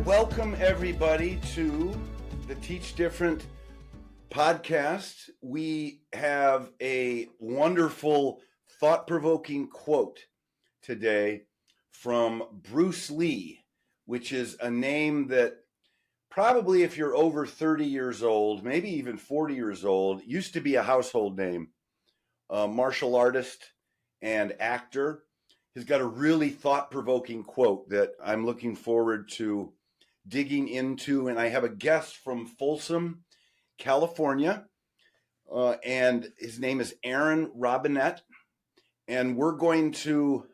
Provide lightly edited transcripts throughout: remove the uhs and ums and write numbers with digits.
Welcome everybody to the Teach Different podcast. We have a wonderful thought-provoking quote today from Bruce Lee, which is a name that probably if you're over 30 years old, maybe even 40 years old, used to be a household name. A martial artist and actor. He's got a really thought-provoking quote that I'm looking forward to digging into, and I have a guest from Folsom, California, and his name is Aaron Robinet, and we're going to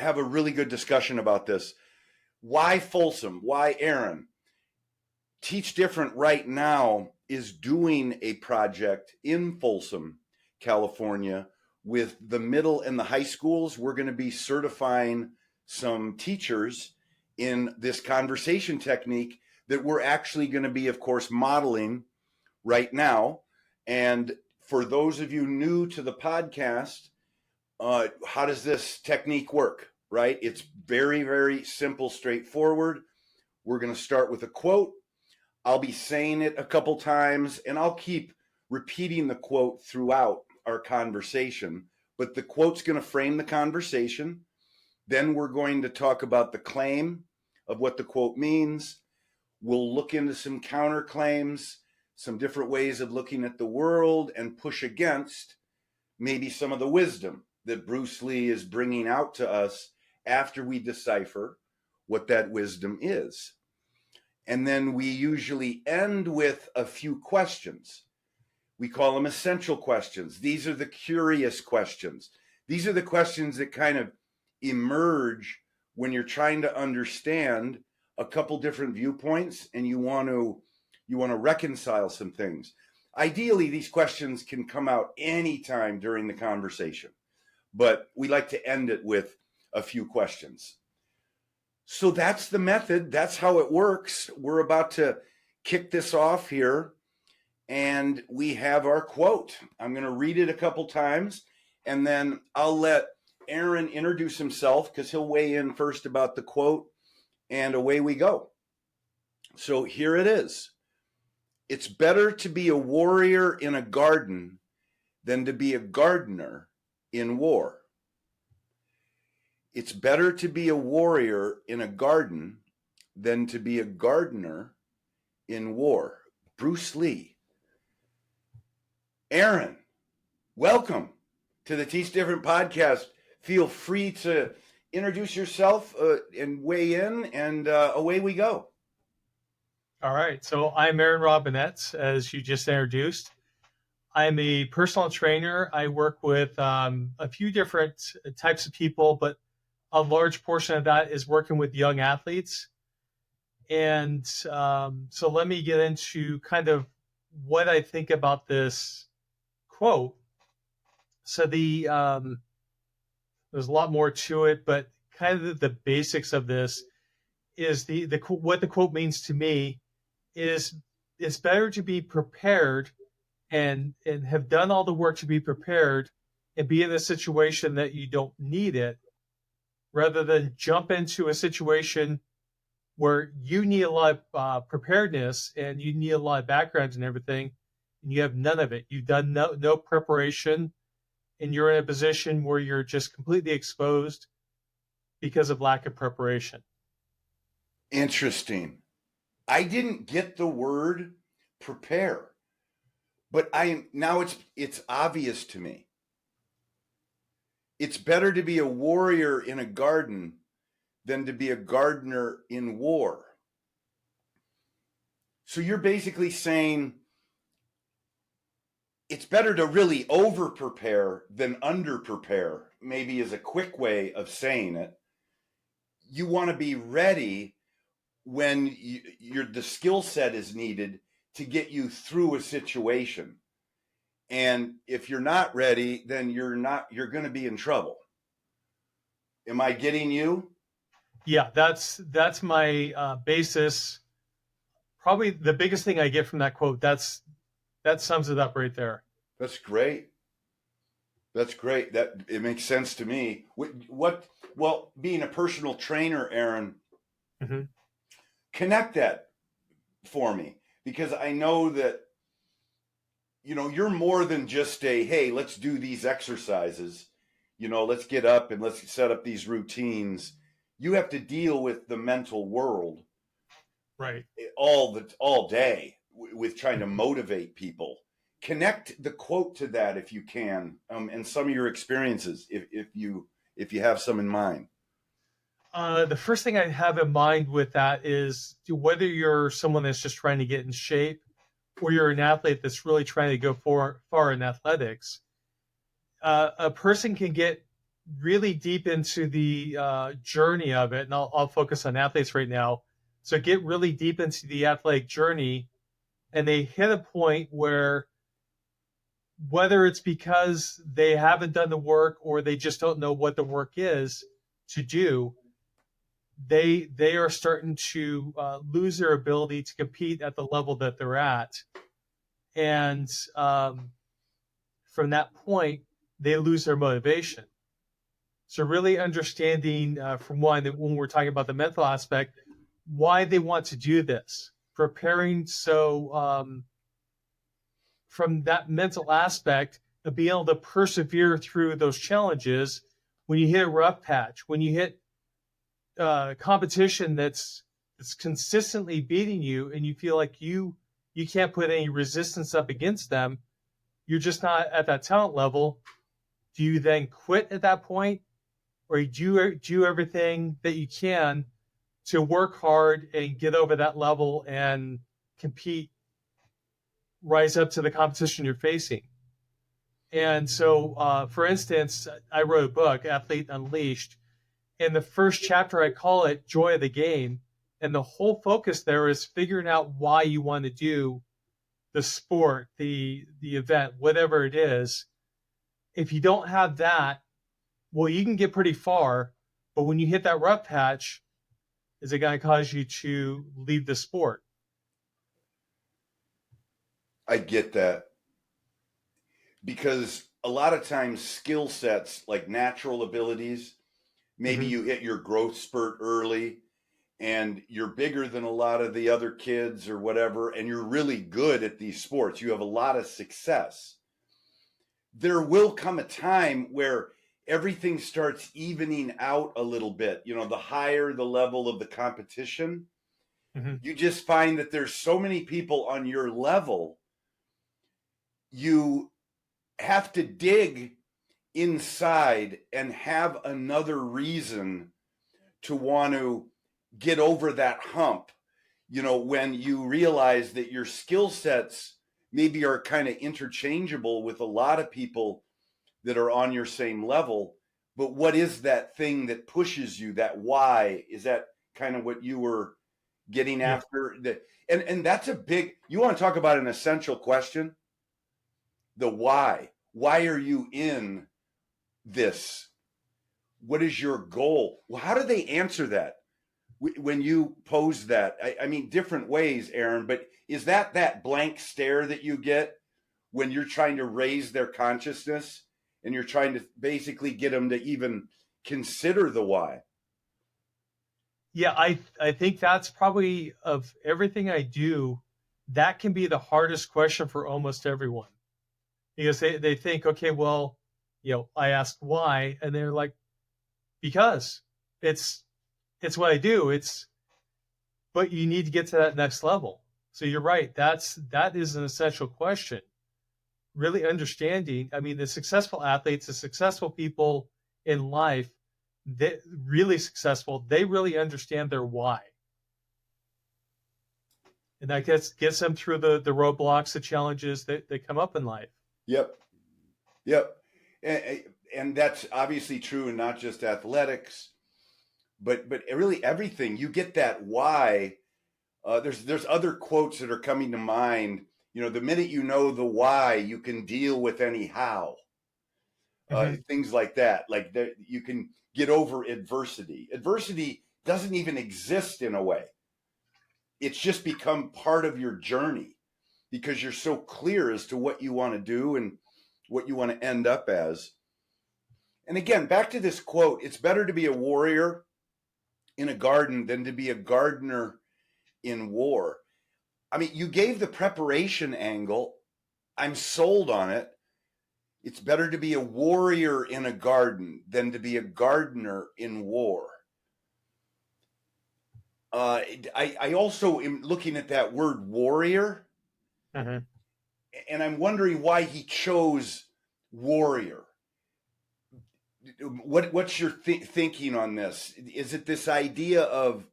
have a really good discussion about this. Why Folsom? Why Aaron? Teach Different right now is doing a project in Folsom, California, with the middle and the high schools. We're going to be certifying some teachers in this conversation technique that we're actually going to be, of course, modeling right now. And for those of you new to the podcast, how does this technique work, right? It's very, very simple, straightforward. We're going to start with a quote. I'll be saying it a couple times, and I'll keep repeating the quote throughout our conversation, but the quote's going to frame the conversation. Then we're going to talk about the claim of what the quote means. We'll look into some counterclaims, some different ways of looking at the world, and push against maybe some of the wisdom that Bruce Lee is bringing out to us after we decipher what that wisdom is. And then we usually end with a few questions. We call them essential questions. These are the curious questions. These are the questions that kind of emerge when you're trying to understand a couple different viewpoints and you want to reconcile some things. Ideally, these questions can come out anytime during the conversation, but we like to end it with a few questions. So that's the method. That's how it works. We're about to kick this off here, and we have our quote. I'm going to read it a couple times, and then I'll let Aaron introduce himself because he'll weigh in first about the quote, and away we go. So here it is. It's better to be a warrior in a garden than to be a gardener in war. It's better to be a warrior in a garden than to be a gardener in war. Bruce Lee. Aaron, welcome to the Teach Different podcast. Feel free to introduce yourself and weigh in, and away we go. All right. So I'm Aaron Robinet, as you just introduced. I'm a personal trainer. I work with a few different types of people, but a large portion of that is working with young athletes. And so let me get into kind of what I think about this quote. So there's a lot more to it, but kind of the basics of this is what the quote means to me is it's better to be prepared and have done all the work to be prepared and be in a situation that you don't need it, rather than jump into a situation where you need a lot of preparedness and you need a lot of background and everything, and you have none of it. You've done no preparation, and you're in a position where you're just completely exposed because of lack of preparation. Interesting. I didn't get the word prepare, but now it's obvious to me. It's better to be a warrior in a garden than to be a gardener in war. So you're basically saying it's better to really over-prepare than under-prepare, maybe is a quick way of saying it. You want to be ready when the skill set is needed to get you through a situation. And if you're not ready, then you're going to be in trouble. Am I getting you? Yeah, that's my basis. Probably the biggest thing I get from that quote. That sums it up right there. That's great. That it makes sense to me. Well, being a personal trainer, Aaron, mm-hmm. Connect that for me, because I know that, you're more than just hey, let's do these exercises. Let's get up and let's set up these routines. You have to deal with the mental world Right. all day with trying to motivate people. Connect the quote to that if you can, and some of your experiences, if you have some in mind. The first thing I have in mind with that is whether you're someone that's just trying to get in shape or you're an athlete that's really trying to go far in athletics. A person can get really deep into the journey of it, and I'll focus on athletes right now. So get really deep into the athletic journey, and they hit a point where, whether it's because they haven't done the work or they just don't know what the work is to do, they are starting to lose their ability to compete at the level that they're at, and from that point, they lose their motivation. So really understanding, from one, that when we're talking about the mental aspect, why they want to do this, preparing. So from that mental aspect of being able to persevere through those challenges, when you hit a rough patch, when you hit competition that's consistently beating you, and you feel like you can't put any resistance up against them, you're just not at that talent level. Do you then quit at that point, or do you do everything that you can to work hard and get over that level and compete, rise up to the competition you're facing? And so, for instance, I wrote a book, Athlete Unleashed. In the first chapter, I call it Joy of the Game. And the whole focus there is figuring out why you want to do the sport, the event, whatever it is. If you don't have that, well, you can get pretty far, but when you hit that rough patch, is it going to cause you to leave the sport? I get that, because a lot of times skill sets like natural abilities, maybe you hit your growth spurt early and you're bigger than a lot of the other kids or whatever, and you're really good at these sports. You have a lot of success. There will come a time where everything starts evening out a little bit. The higher the level of the competition, you just find that there's so many people on your level, you have to dig inside and have another reason to want to get over that hump. When you realize that your skill sets maybe are kind of interchangeable with a lot of people that are on your same level, but what is that thing that pushes you? That why? Is that kind of what you were getting after? And that's a big, you want to talk about an essential question? The why. Why are you in this? What is your goal? Well, how do they answer that when you pose that? I mean, different ways, Aaron, but is that blank stare that you get when you're trying to raise their consciousness and you're trying to basically get them to even consider the why? Yeah, I think that's probably, of everything I do, that can be the hardest question for almost everyone, because they think, okay, well, I asked why, and they're like, because it's what I do. But you need to get to that next level. So you're right. That is an essential question. Really understanding. I mean, the successful athletes, the successful people in life, they really successful, they really understand their why. And that gets them through the roadblocks, the challenges that come up in life. Yep. And that's obviously true in not just athletics, but really everything. You get that why. There's other quotes that are coming to mind. The minute you know the why, you can deal with any how. Things like that. Like you can get over adversity. Adversity doesn't even exist in a way. It's just become part of your journey because you're so clear as to what you want to do and what you want to end up as. And again, back to this quote, it's better to be a warrior in a garden than to be a gardener in war. I mean, you gave the preparation angle. I'm sold on it. It's better to be a warrior in a garden than to be a gardener in war. I also am looking at that word warrior, Mm-hmm. and I'm wondering why he chose warrior. What's your thinking on this? Is it this idea of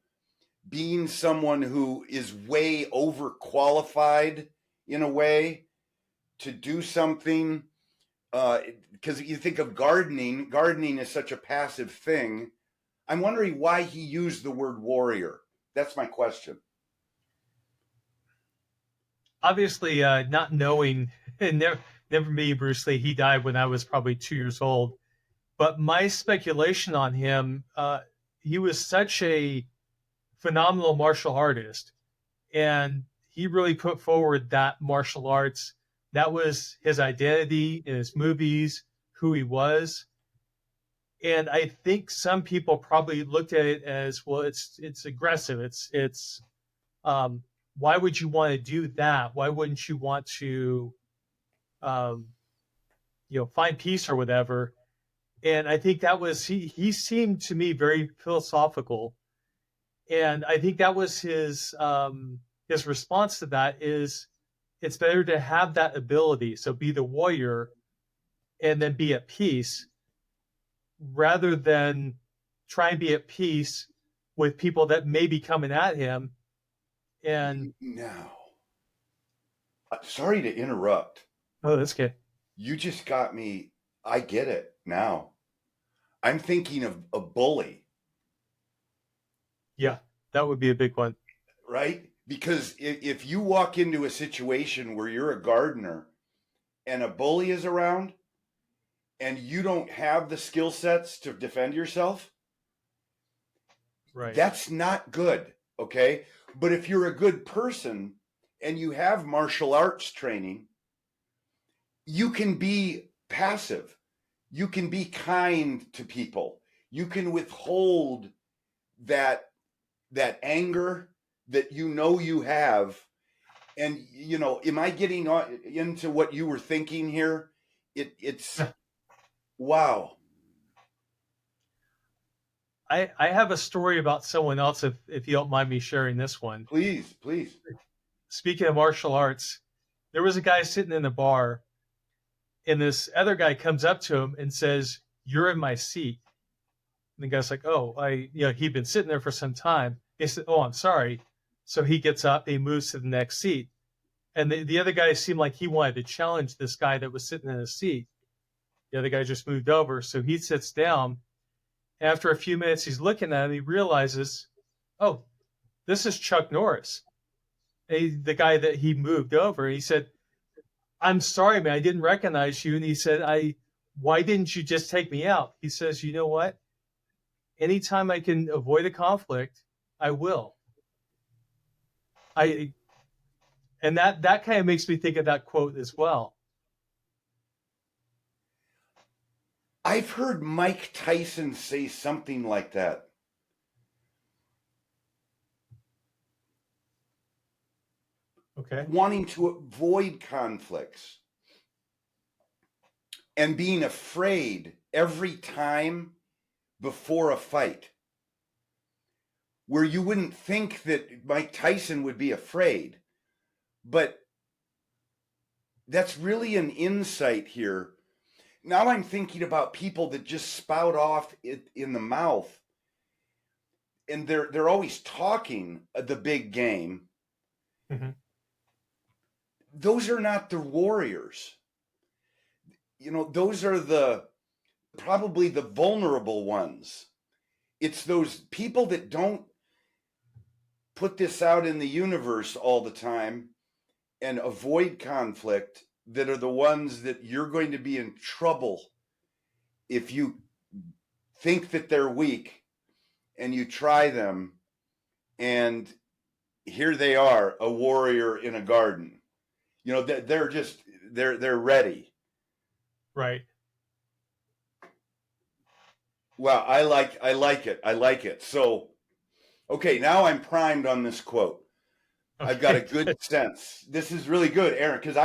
being someone who is way overqualified in a way to do something? Because you think of gardening is such a passive thing. I'm wondering why he used the word warrior. That's my question. Obviously, not knowing, and never me, Bruce Lee. He died when I was probably 2 years old. But my speculation on him, he was such a phenomenal martial artist, and he really put forward that martial arts. That was his identity in his movies, who he was. And I think some people probably looked at it as, well, it's aggressive. It's why would you want to do that? Why wouldn't you want to um, find peace or whatever? And I think that was he seemed to me very philosophical, and I think that was his response to that is it's better to have that ability, so be the warrior and then be at peace, rather than try and be at peace with people that may be coming at him. And now, sorry to interrupt. oh, that's good. You just got me. I get it now. I'm thinking of a bully. Yeah, that would be a big one. Right? Because if you walk into a situation where you're a gardener and a bully is around and you don't have the skill sets to defend yourself, right? That's not good, okay? But if you're a good person and you have martial arts training, you can be passive. You can be kind to people. You can withhold that anger that you have. And am I getting into what you were thinking here? It's wow. I have a story about someone else, if you don't mind me sharing this one. Please. Speaking of martial arts, there was a guy sitting in the bar, and this other guy comes up to him and says, "You're in my seat." And the guy's like, "Oh, he'd been sitting there for some time." He said, "Oh, I'm sorry." So he gets up, he moves to the next seat. And the other guy seemed like he wanted to challenge this guy that was sitting in his seat. The other guy just moved over. So he sits down. After a few minutes, he's looking at him. He realizes, oh, this is Chuck Norris, the guy that he moved over. He said, "I'm sorry, man, I didn't recognize you." And he said, "Why didn't you just take me out?" He says, "You know what? Anytime I can avoid a conflict, I will." And that kind of makes me think of that quote as well. I've heard Mike Tyson say something like that. Okay. Wanting to avoid conflicts and being afraid every time before a fight, where you wouldn't think that Mike Tyson would be afraid, but that's really an insight here. Now I'm thinking about people that just spout off in the mouth, and they're always talking the big game. Mm-hmm. Those are not the warriors. Those are probably the vulnerable ones. It's those people that don't put this out in the universe all the time and avoid conflict that are the ones that you're going to be in trouble if you think that they're weak and you try them, and here they are, a warrior in a garden. They're ready. Right. Wow, I like it. So, okay, now I'm primed on this quote. I've got a Okay. good sense. This is really good, Aaron, because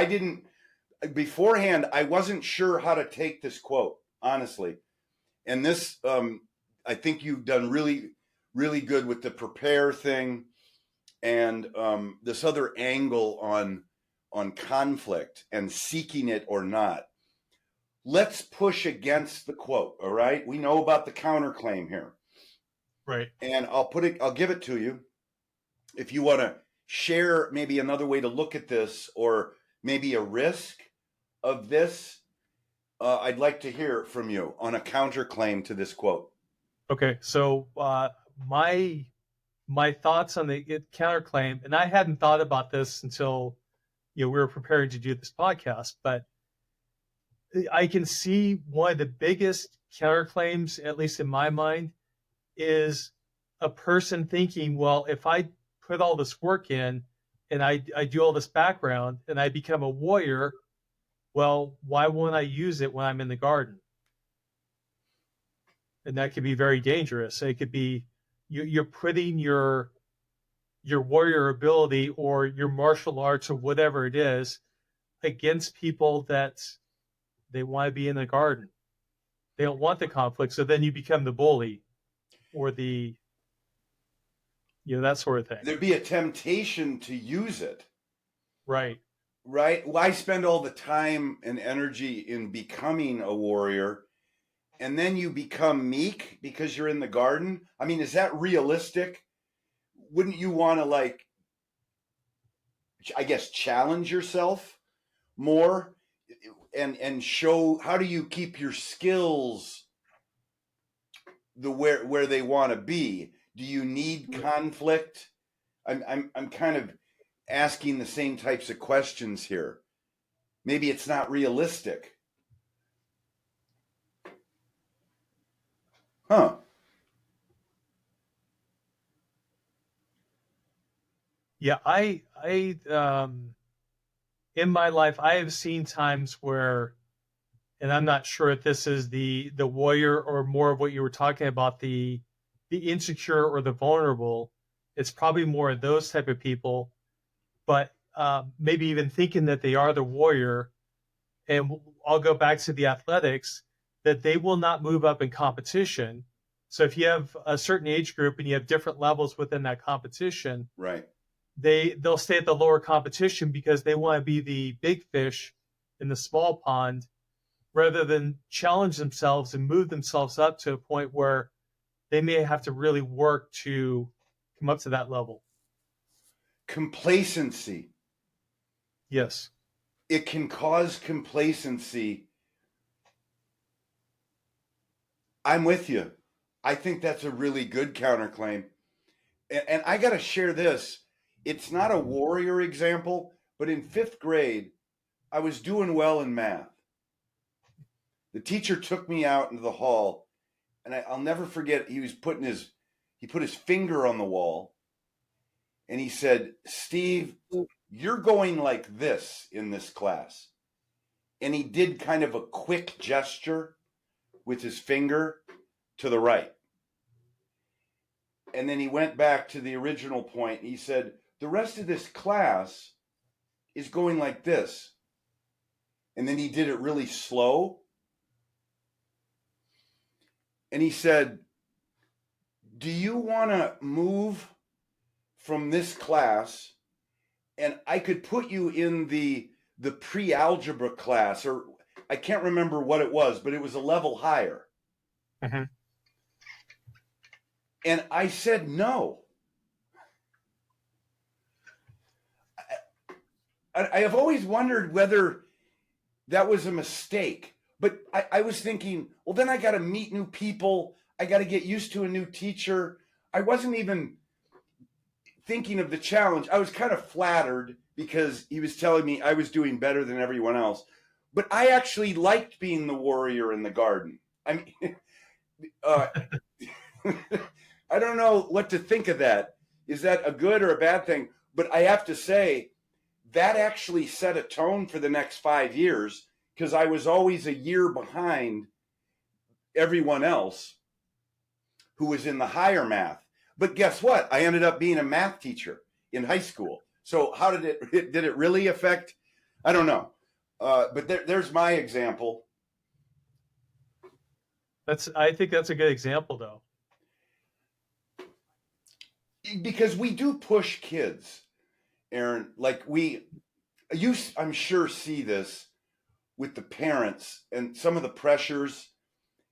beforehand, I wasn't sure how to take this quote, honestly. And this, I think you've done really, really good with the prepare thing and this other angle on conflict and seeking it or not. Let's push against the quote, all right? We know about the counterclaim here. Right. And I'll give it to you. If you want to share maybe another way to look at this or maybe a risk of this, I'd like to hear from you on a counterclaim to this quote. Okay. So my thoughts on the counterclaim, and I hadn't thought about this until we were preparing to do this podcast, but I can see one of the biggest counterclaims, at least in my mind, is a person thinking, well, if I put all this work in and I do all this background and I become a warrior, well, why won't I use it when I'm in the garden? And that could be very dangerous. It could be you're putting your warrior ability or your martial arts or whatever it is against people that they want to be in the garden. They don't want the conflict. So then you become the bully or the, that sort of thing. There'd be a temptation to use it. Right. Right? Why spend all the time and energy in becoming a warrior and then you become meek because you're in the garden? I mean, is that realistic? Wouldn't you want to, I guess, challenge yourself more and show how do you keep your skills where they want to be? Do you need conflict? I'm kind of asking the same types of questions here. Maybe it's not realistic. Huh. Yeah, I in my life I have seen times where, and I'm not sure if this is the warrior or more of what you were talking about, the insecure or the vulnerable. It's probably more of those type of people, but maybe even thinking that they are the warrior. And I'll go back to the athletics, that they will not move up in competition. So if you have a certain age group and you have different levels within that competition, right, they'll stay at the lower competition because they want to be the big fish in the small pond, rather than challenge themselves and move themselves up to a point where they may have to really work to come up to that level. Complacency. Yes. It can cause complacency. I'm with you. I think that's a really good counterclaim. And I got to share this. It's not a warrior example, but in 5th grade, I was doing well in math. The teacher took me out into the hall, and I'll never forget, he put his finger on the wall, and he said, "Steve, you're going like this in this class." And he did kind of a quick gesture with his finger to the right. And then he went back to the original point. He said, "The rest of this class is going like this." And then he did it really slow. And he said, "Do you want to move from this class? And I could put you in the pre-algebra class," or I can't remember what it was, but it was a level higher. Mm-hmm. And I said no. I have always wondered whether that was a mistake. But I was thinking, well, then I got to meet new people. I got to get used to a new teacher. I wasn't even thinking of the challenge. I was kind of flattered because he was telling me I was doing better than everyone else. But I actually liked being the warrior in the garden. I mean, I don't know what to think of that. Is that a good or a bad thing? But I have to say, that actually set a tone for the next 5 years, because I was always a year behind everyone else who was in the higher math. But guess what? I ended up being a math teacher in high school. So how did it really affect? I don't know. But there's my example. I think that's a good example, though. Because we do push kids, Aaron. Like I'm sure see this with the parents and some of the pressures,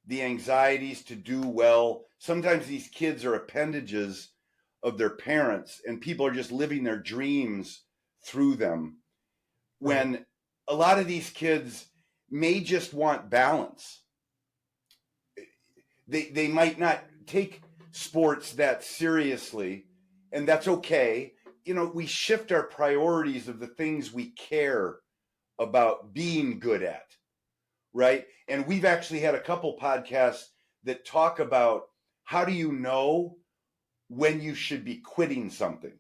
the anxieties to do well. Sometimes these kids are appendages of their parents, and people are just living their dreams through them. When Right. a lot of these kids may just want balance. They might not take sports that seriously, and that's okay. We shift our priorities of the things we care about being good at, right? And we've actually had a couple podcasts that talk about how do you know when you should be quitting something.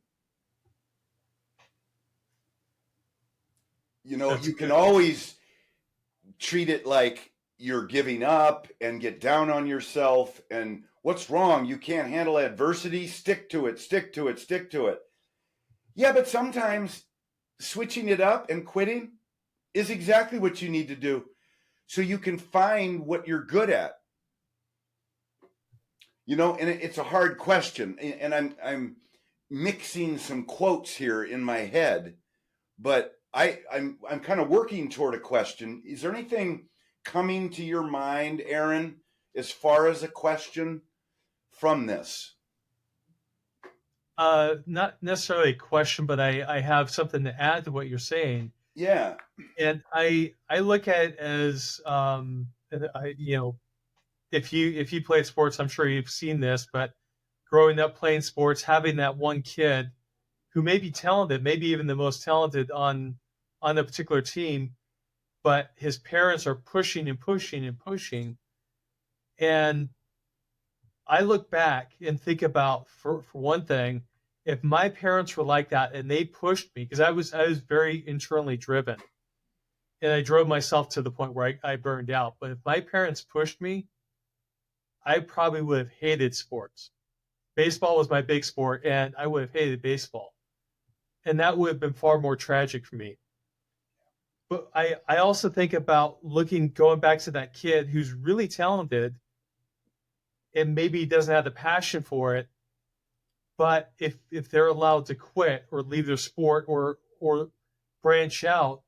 That's You can good. always treat it like you're giving up and get down on yourself and what's wrong? You can't handle adversity. Stick to it, stick to it, stick to it. Yeah, but sometimes switching it up and quitting is exactly what you need to do so you can find what you're good at. And it's a hard question, and I'm mixing some quotes here in my head, but I'm kind of working toward a question. Is there anything coming to your mind, Aaron, as far as a question from this? Not necessarily a question, but I have something to add to what you're saying. Yeah. And I look at it as and if you play sports, I'm sure you've seen this, but growing up playing sports, having that one kid who may be talented, maybe even the most talented on a particular team, but his parents are pushing and pushing and pushing. And I look back and think about, for one thing, if my parents were like that and they pushed me, because I was very internally driven and I drove myself to the point where I burned out. But if my parents pushed me, I probably would have hated sports. Baseball was my big sport, and I would have hated baseball. And that would have been far more tragic for me. But I also think about going back to that kid who's really talented and maybe doesn't have the passion for it. But if they're allowed to quit or leave their sport or branch out,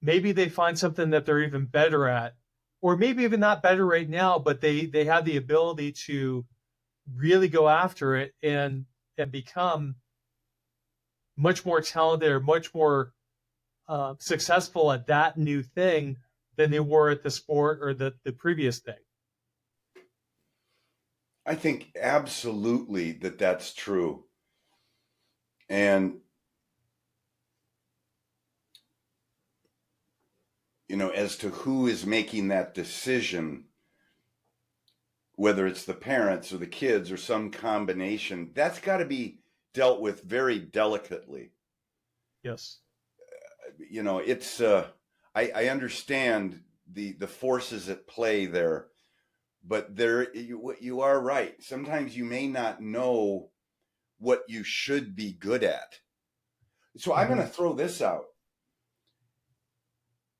maybe they find something that they're even better at, or maybe even not better right now, but they have the ability to really go after it and become much more talented or much more successful at that new thing than they were at the sport or the previous thing. I think absolutely that's true. And, as to who is making that decision, whether it's the parents or the kids or some combination, that's got to be dealt with very delicately. Yes. It's I understand the forces at play there, but you are right. Sometimes you may not know what you should be good at. So I'm going to throw this out.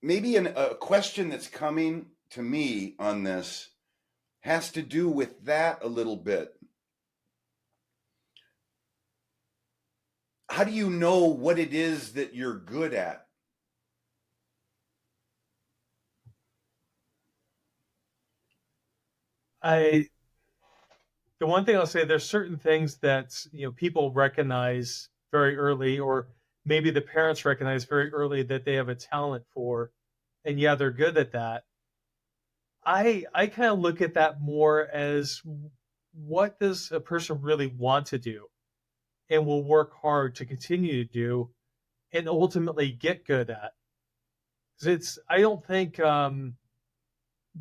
Maybe a question that's coming to me on this has to do with that a little bit. How do you know what it is that you're good at? The one thing I'll say, there's certain things that people recognize very early, or maybe the parents recognize very early that they have a talent for, and yeah, they're good at that. I kind of look at that more as, what does a person really want to do and will work hard to continue to do and ultimately get good at. 'Cause I don't think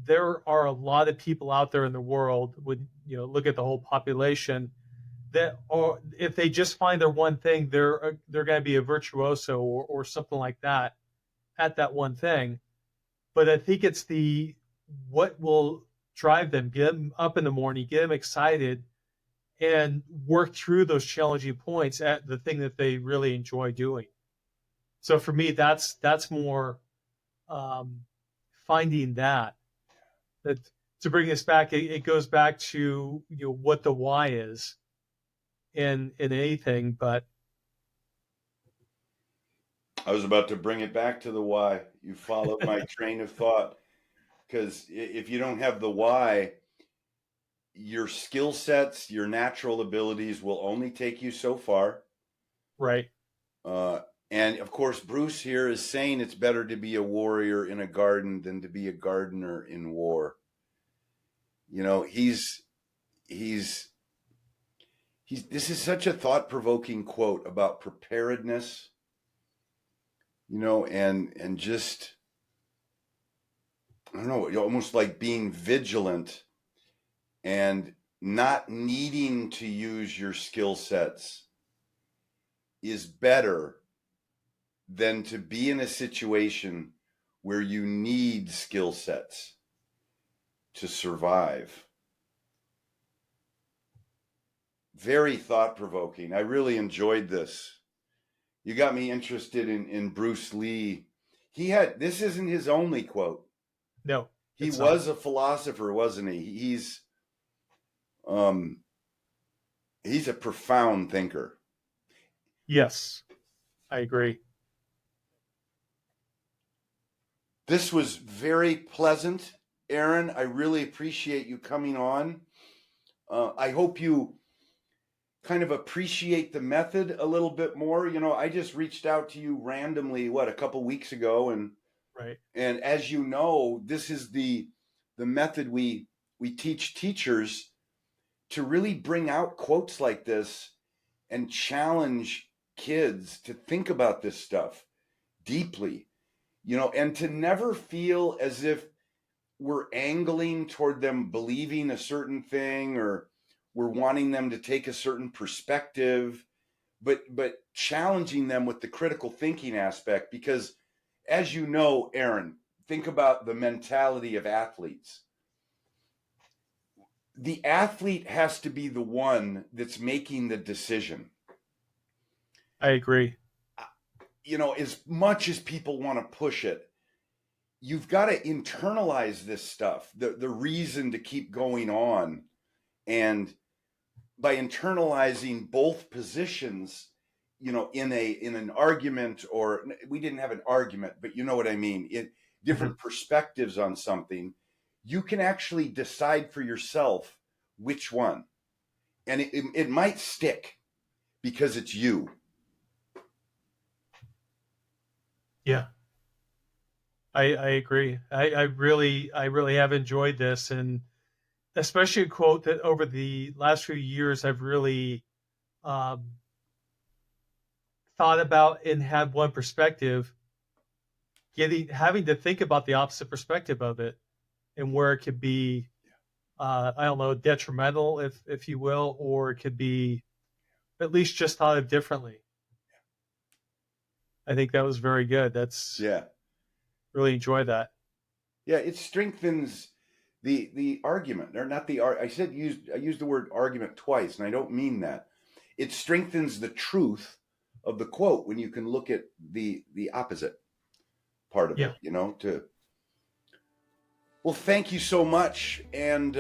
there are a lot of people out there in the world, when look at the whole population, that are, if they just find their one thing, they're going to be a virtuoso or something like that at that one thing. But I think it's what will drive them, get them up in the morning, get them excited, and work through those challenging points at the thing that they really enjoy doing. So for me, that's more um, finding that to bring this back. It goes back to what the why is in anything, but I was about to bring it back to the why. You followed my train of thought, because if you don't have the why, your skill sets, your natural abilities will only take you so far. right. Uh, and of course, Bruce here is saying it's better to be a warrior in a garden than to be a gardener in war. He's this is such a thought-provoking quote about preparedness, and just, I don't know, almost like being vigilant and not needing to use your skill sets is better than to be in a situation where you need skill sets to survive. Very thought-provoking. I really enjoyed this. You got me interested in Bruce Lee. This isn't his only quote. No, He was a philosopher, wasn't he? He's a profound thinker. Yes, I agree. This was very pleasant, Aaron. I really appreciate you coming on. I hope you kind of appreciate the method a little bit more. I just reached out to you randomly, a couple weeks ago, and Right. And as you know, this is the method we teach teachers to really bring out quotes like this and challenge kids to think about this stuff deeply, and to never feel as if we're angling toward them believing a certain thing, or we're wanting them to take a certain perspective, but challenging them with the critical thinking aspect. Because as you know, Aaron, think about the mentality of athletes. The athlete has to be the one that's making the decision. I agree. As much as people want to push it, you've got to internalize this stuff, the reason to keep going on. And by internalizing both positions, in an argument, or we didn't have an argument, but you know what I mean, different perspectives on something, you can actually decide for yourself which one. And it might stick because it's you. Yeah, I agree. I really have enjoyed this, and especially a quote that over the last few years I've really um, thought about and had one perspective, having to think about the opposite perspective of it and where it could be, I don't know, detrimental, if you will, or it could be at least just thought of differently. I think that was very good. That's really enjoy that. Yeah, it strengthens the argument, or not the I used the word argument twice, and I don't mean that. It strengthens the truth of the quote when you can look at the opposite part of it. Well, thank you so much, and